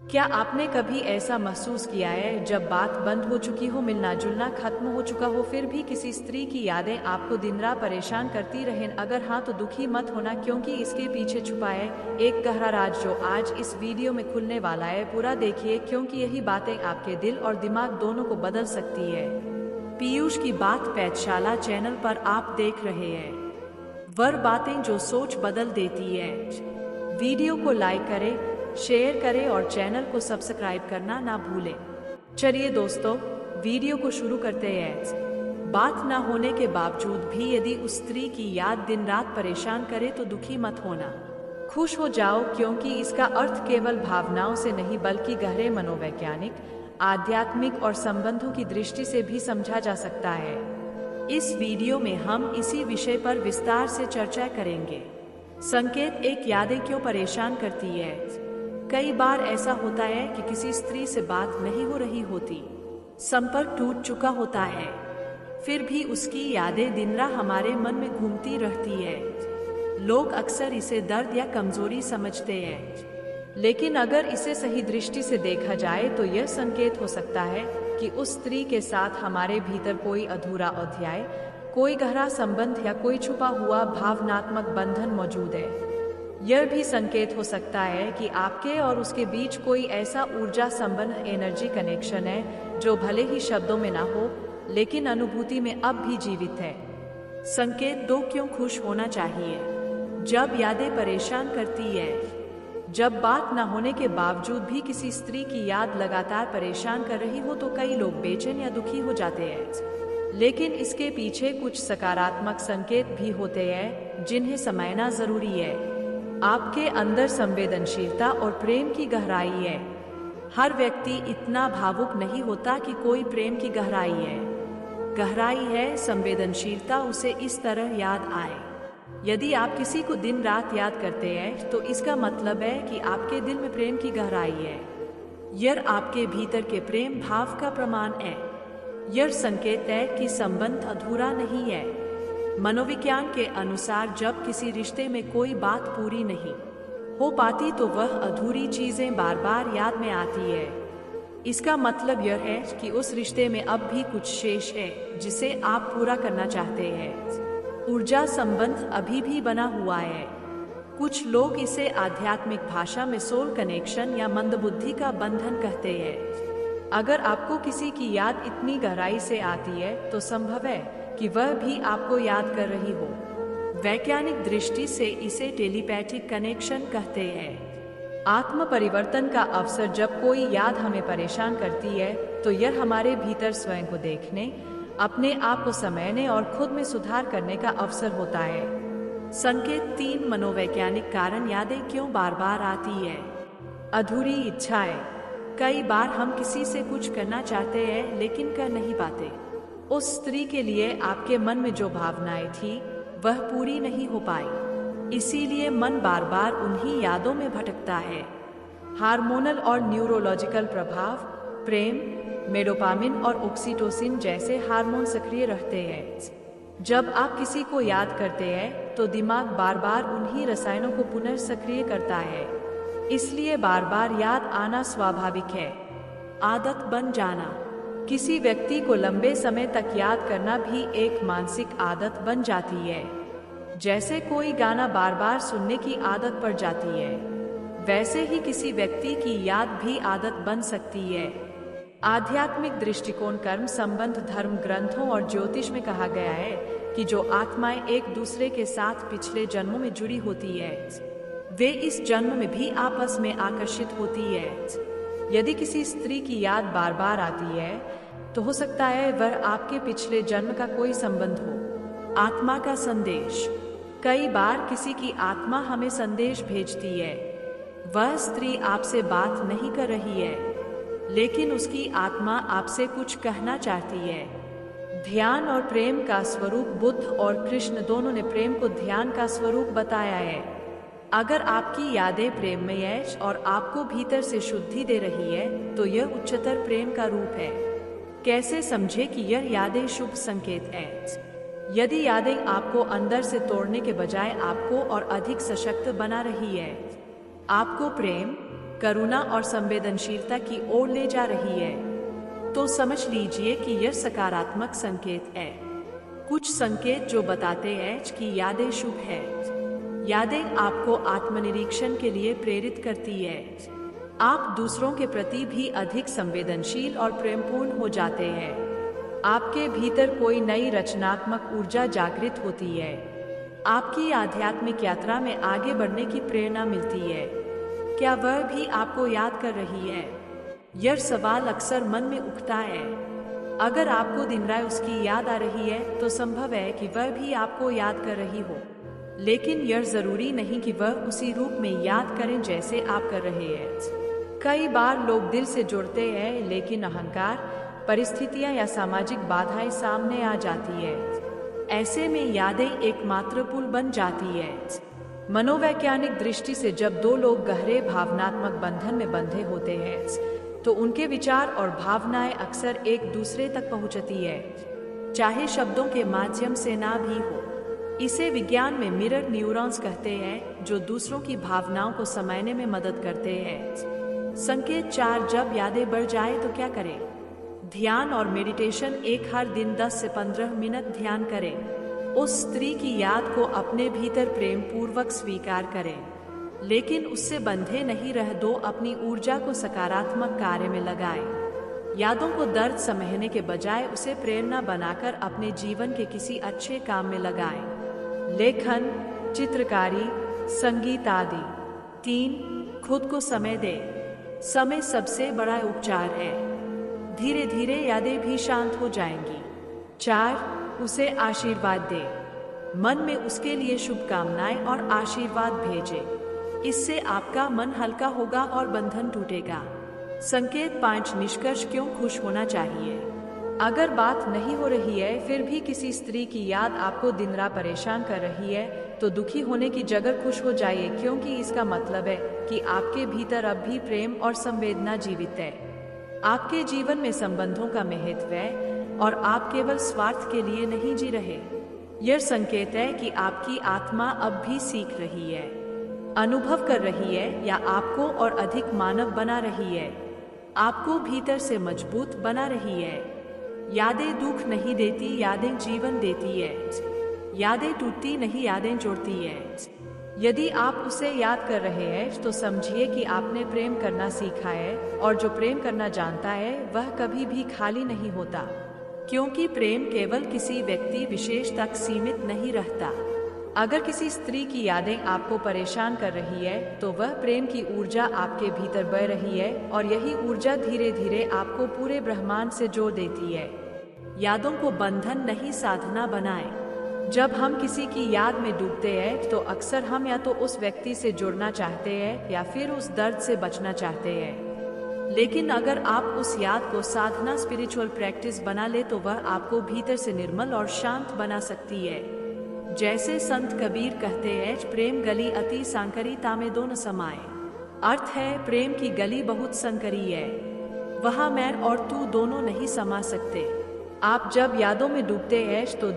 क्या आपने कभी ऐसा महसूस किया है जब बात बंद हो चुकी हो, मिलना जुलना खत्म हो चुका हो, फिर भी किसी स्त्री की यादें आपको दिन रात परेशान करती रहें? अगर हाँ तो दुखी मत होना, क्योंकि इसके पीछे छुपा है एक गहरा राज जो आज इस वीडियो में खुलने वाला है। पूरा देखिए, क्योंकि यही बातें आपके दिल और दिमाग दोनों को बदल सकती है। पीयूष की बात पाठशाला चैनल पर आप देख रहे हैं वह बातें जो सोच बदल देती है। वीडियो को लाइक करें, शेयर करें और चैनल को सब्सक्राइब करना ना भूलें। चलिए दोस्तों, वीडियो को शुरू करते हैं। बात ना होने के बावजूद भी यदि उस स्त्री की याद दिन रात परेशान करे तो दुखी मत होना, खुश हो जाओ, क्योंकि इसका अर्थ केवल भावनाओं से नहीं बल्कि गहरे मनोवैज्ञानिक, आध्यात्मिक और संबंधों की दृष्टि से भी समझा जा सकता है। इस वीडियो में हम इसी विषय पर विस्तार से चर्चा करेंगे। संकेत एक, यादें क्यों परेशान करती है? कई बार ऐसा होता है कि किसी स्त्री से बात नहीं हो रही होती, संपर्क टूट चुका होता है, फिर भी उसकी यादें दिन रात हमारे मन में घूमती रहती है। लोग अक्सर इसे दर्द या कमजोरी समझते हैं, लेकिन अगर इसे सही दृष्टि से देखा जाए तो यह संकेत हो सकता है कि उस स्त्री के साथ हमारे भीतर कोई अधूरा अध्याय, कोई गहरा संबंध या कोई छुपा हुआ भावनात्मक बंधन मौजूद है। यह भी संकेत हो सकता है कि आपके और उसके बीच कोई ऐसा ऊर्जा संबंध, एनर्जी कनेक्शन है जो भले ही शब्दों में ना हो लेकिन अनुभूति में अब भी जीवित है। संकेत 2, क्यों खुश होना चाहिए जब यादें परेशान करती है? जब बात न होने के बावजूद भी किसी स्त्री की याद लगातार परेशान कर रही हो तो कई लोग बेचैन या दुखी हो जाते हैं, लेकिन इसके पीछे कुछ सकारात्मक संकेत भी होते हैं जिन्हें समझना जरूरी है। आपके अंदर संवेदनशीलता और प्रेम की गहराई है। हर व्यक्ति इतना भावुक नहीं होता कि कोई प्रेम की गहराई है। गहराई है संवेदनशीलता, उसे इस तरह याद आए। यदि आप किसी को दिन रात याद करते हैं तो इसका मतलब है कि आपके दिल में प्रेम की गहराई है। यह आपके भीतर के प्रेम भाव का प्रमाण है। यह संकेत है कि संबंध अधूरा नहीं है। मनोविज्ञान के अनुसार जब किसी रिश्ते में कोई बात पूरी नहीं हो पाती तो वह अधूरी चीजें बार बार याद में आती है। इसका मतलब यह है कि उस रिश्ते में अब भी कुछ शेष है जिसे आप पूरा करना चाहते हैं। ऊर्जा संबंध अभी भी बना हुआ है। कुछ लोग इसे आध्यात्मिक भाषा में सोल कनेक्शन या मंदबुद्धि का बंधन कहते हैं। अगर आपको किसी की याद इतनी गहराई से आती है तो संभव है कि वह भी आपको याद कर रही हो। वैज्ञानिक दृष्टि से इसे टेलीपैथिक कनेक्शन कहते हैं। आत्म परिवर्तन का अवसर, जब कोई याद हमें परेशान करती है तो यह हमारे भीतर स्वयं को देखने, अपने आप को समझने और खुद में सुधार करने का अवसर होता है। संकेत 3, मनोवैज्ञानिक कारण, यादें क्यों बार बार आती है? अधूरी इच्छाएं। कई बार हम किसी से कुछ करना चाहते हैं लेकिन कर नहीं पाते। उस स्त्री के लिए आपके मन में जो भावनाएं थी वह पूरी नहीं हो पाई, इसीलिए मन बार बार उन्हीं यादों में भटकता है। हार्मोनल और न्यूरोलॉजिकल प्रभाव, प्रेम में डोपामिन और ऑक्सीटोसिन जैसे हार्मोन सक्रिय रहते हैं। जब आप किसी को याद करते हैं तो दिमाग बार बार उन्हीं रसायनों को पुनर्सक्रिय करता है, इसलिए बार बार याद आना स्वाभाविक है। आदत बन जाना। किसी व्यक्ति को लंबे समय तक याद करना भी एक मानसिक आदत बन जाती है। जैसे कोई गाना बार बार सुनने की आदत पड़ जाती है, वैसे ही किसी व्यक्ति की याद भी आदत बन सकती है। आध्यात्मिक दृष्टिकोण, कर्म संबंध, धर्म ग्रंथों और ज्योतिष में कहा गया है कि जो आत्माएं एक दूसरे के साथ पिछले जन्मों में जुड़ी होती है वे इस जन्म में भी आपस में आकर्षित होती है। यदि किसी स्त्री की याद बार बार आती है तो हो सकता है वह आपके पिछले जन्म का कोई संबंध हो। आत्मा का संदेश। कई बार किसी की आत्मा हमें संदेश भेजती है। वह स्त्री आपसे बात नहीं कर रही है लेकिन उसकी आत्मा आपसे कुछ कहना चाहती है। ध्यान और प्रेम का स्वरूप। बुद्ध और कृष्ण दोनों ने प्रेम को ध्यान का स्वरूप बताया है। अगर आपकी यादें प्रेममय है और आपको भीतर से शुद्धि दे रही है तो यह उच्चतर प्रेम का रूप है। कैसे समझे कि यह यादें शुभ संकेत है? यदि यादें आपको अंदर से तोड़ने के बजाय आपको और अधिक सशक्त बना रही है, आपको प्रेम, करुणा और संवेदनशीलता की ओर ले जा रही है, तो समझ लीजिए कि यह सकारात्मक संकेत है। कुछ संकेत जो बताते हैं कि यादें शुभ है। यादें आपको आत्मनिरीक्षण के लिए प्रेरित करती है। आप दूसरों के प्रति भी अधिक संवेदनशील और प्रेमपूर्ण हो जाते हैं। आपके भीतर कोई नई रचनात्मक ऊर्जा जागृत होती है। आपकी आध्यात्मिक यात्रा में आगे बढ़ने की प्रेरणा मिलती है। क्या वह भी आपको याद कर रही है? यह सवाल अक्सर मन में उठता है। अगर आपको दिन रात उसकी याद आ रही है तो संभव है कि वह भी आपको याद कर रही हो, लेकिन यह जरूरी नहीं कि वह उसी रूप में याद करें जैसे आप कर रहे हैं। कई बार लोग दिल से जुड़ते हैं, लेकिन अहंकार, परिस्थितियां या सामाजिक बाधाएं सामने आ जाती है। ऐसे में यादें एकमात्र पुल बन जाती है। मनोवैज्ञानिक दृष्टि से जब दो लोग गहरे भावनात्मक बंधन में बंधे होते हैं तो उनके विचार और भावनाएं अक्सर एक दूसरे तक पहुंचती है, चाहे शब्दों के माध्यम से ना भी हो। इसे विज्ञान में मिरर न्यूरॉन्स कहते हैं, जो दूसरों की भावनाओं को समझने में मदद करते हैं। संकेत 4, जब यादें बढ़ जाए तो क्या करें? ध्यान और मेडिटेशन। हर दिन 10 से 15 मिनट ध्यान करें। उस स्त्री की याद को अपने भीतर प्रेम पूर्वक स्वीकार करें, लेकिन उससे बंधे नहीं रह दो। अपनी ऊर्जा को सकारात्मक कार्य में लगाएं। यादों को दर्द समझने के बजाय उसे प्रेरणा बनाकर अपने जीवन के किसी अच्छे काम में लगाएं। लेखन, चित्रकारी, संगीत आदि। 3, खुद को समय दें। समय सबसे बड़ा उपचार है। धीरे धीरे यादें भी शांत हो जाएंगी। 4, उसे आशीर्वाद दें। मन में उसके लिए शुभकामनाएं और आशीर्वाद भेजें। इससे आपका मन हल्का होगा और बंधन टूटेगा। संकेत 5, निष्कर्ष। क्यों खुश होना चाहिए? अगर बात नहीं हो रही है, फिर भी किसी स्त्री की याद आपको दिन रात परेशान कर रही है, तो दुखी होने की जगह खुश हो जाइए, क्योंकि इसका मतलब है कि आपके भीतर अब भी प्रेम और संवेदना जीवित है। आपके जीवन में संबंधों का महत्व है और आप केवल स्वार्थ के लिए नहीं जी रहे। यह संकेत है कि आपकी आत्मा अब भी सीख रही है, अनुभव कर रही है, या आपको और अधिक मानव बना रही है। आपको भीतर से मजबूत बना रही है। यादें दुख नहीं देती, यादें जीवन देती है। यादें टूटती नहीं, यादें जोड़ती है। यदि आप उसे याद कर रहे हैं तो समझिए कि आपने प्रेम करना सीखा है, और जो प्रेम करना जानता है वह कभी भी खाली नहीं होता, क्योंकि प्रेम केवल किसी व्यक्ति विशेष तक सीमित नहीं रहता। अगर किसी स्त्री की यादें आपको परेशान कर रही है, तो वह प्रेम की ऊर्जा आपके भीतर बह रही है, और यही ऊर्जा धीरे धीरे आपको पूरे ब्रह्मांड से जोड़ देती है। यादों को बंधन नहीं, साधना बनाएं। जब हम किसी की याद में डूबते हैं तो अक्सर हम या तो उस व्यक्ति से जुड़ना चाहते हैं या फिर उस दर्द से बचना चाहते हैं। लेकिन अगर आप उस याद को साधना, स्पिरिचुअल प्रैक्टिस बना ले, तो वह आपको भीतर से निर्मल और शांत बना सकती है। जैसे संत कबीर कहते हैं, प्रेम गली अति सांकरी तामे दो न समाए। अर्थ है, प्रेम की गली बहुत संकरी है, वहाँ मैं और तू दोनों नहीं समा सकते। आप जब यादों में डूबते हैं तो